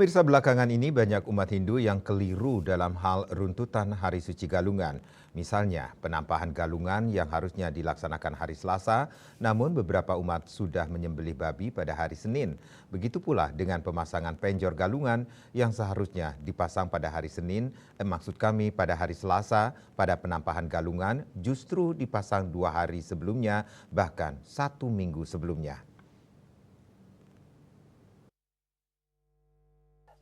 Pemirsa, belakangan ini banyak umat Hindu yang keliru dalam hal runtutan Hari Suci Galungan. Misalnya, penampahan galungan yang harusnya dilaksanakan hari Selasa, namun beberapa umat sudah menyembelih babi pada hari Senin. Begitu pula dengan pemasangan penjor galungan yang seharusnya dipasang pada hari Senin, maksud kami pada hari Selasa, pada penampahan galungan justru dipasang 2 hari sebelumnya, bahkan 1 minggu sebelumnya.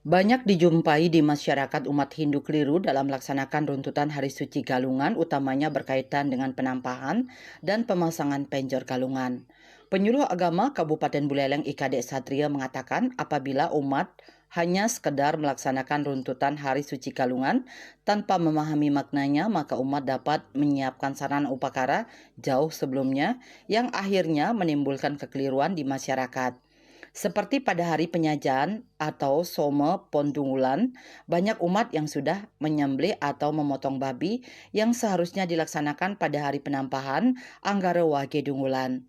Banyak dijumpai di masyarakat umat Hindu keliru dalam melaksanakan runtutan Hari Suci Galungan, utamanya berkaitan dengan penampahan dan pemasangan penjor galungan. Penyuluh agama Kabupaten Buleleng IKD Satria mengatakan apabila umat hanya sekedar melaksanakan runtutan Hari Suci Galungan tanpa memahami maknanya, maka umat dapat menyiapkan sarana upakara jauh sebelumnya yang akhirnya menimbulkan kekeliruan di masyarakat. Seperti pada hari penyajian atau Soma Pondungulan, banyak umat yang sudah menyembelih atau memotong babi yang seharusnya dilaksanakan pada hari penampahan Anggara Wage Dungulan,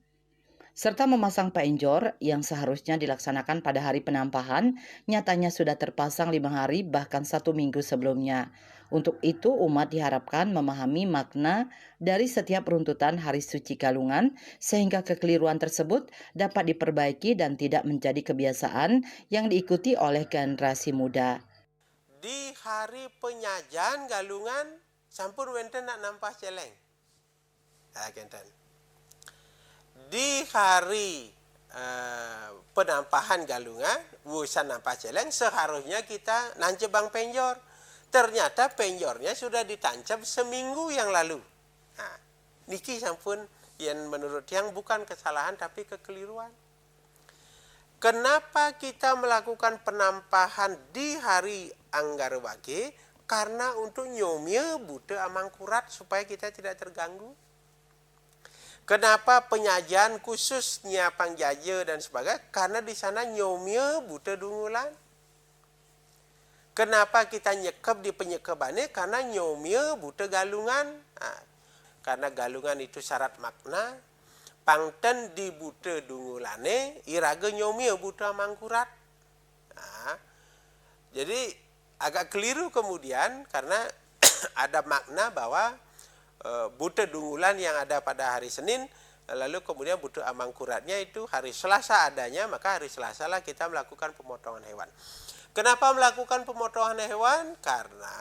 serta memasang penjor yang seharusnya dilaksanakan pada hari penampahan, nyatanya sudah terpasang 5 hari bahkan 1 minggu sebelumnya. Untuk itu umat diharapkan memahami makna dari setiap runtutan Hari Suci Galungan sehingga kekeliruan tersebut dapat diperbaiki dan tidak menjadi kebiasaan yang diikuti oleh generasi muda. Di hari penyajian galungan sampun wenten nak nampak celeng. Kenten. Di hari penampahan galungan, wusan nampak celeng, seharusnya kita nancebang penjor. Ternyata penjornya sudah ditancap seminggu yang lalu. Nah, niki sampun yang menurut yang bukan kesalahan tapi kekeliruan. Kenapa kita melakukan penampahan di hari Anggara Wage? Karena untuk nyomya buta amangkurat supaya kita tidak terganggu. Kenapa penyajian khusus nyiapang jaja dan sebagainya? Karena di sana nyomya buta dungulan. Kenapa kita nyekep di penyekebannya? Karena nyomya buta galungan. Nah, karena galungan itu syarat makna. Pangten di buta dungulane, iraga nyomya buta mangkurat. Nah, jadi agak keliru kemudian karena ada makna bahwa buta dungulan yang ada pada hari Senin, lalu kemudian buta amangkuratnya itu hari Selasa adanya, maka hari Selasa lah kita melakukan pemotongan hewan. Kenapa melakukan pemotongan hewan? Karena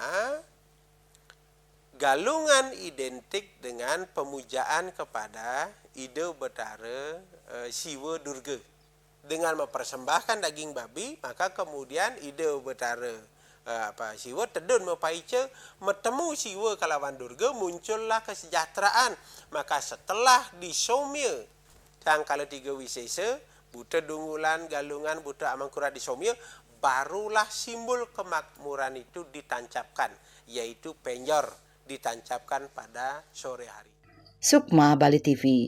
galungan identik dengan pemujaan kepada Ida Betara Siwa Durga. Dengan mempersembahkan daging babi, maka kemudian Ida Betara Siwa tedun mepaice, metemu Siwa kalawan Durga, muncullah kesejahteraan. Maka setelah disomya sangkala 3 wisesa, buta dungulan, galungan, buta amangkurat disomya, barulah simbol kemakmuran itu ditancapkan, yaitu penjor ditancapkan pada sore hari. Sukma, Bali TV.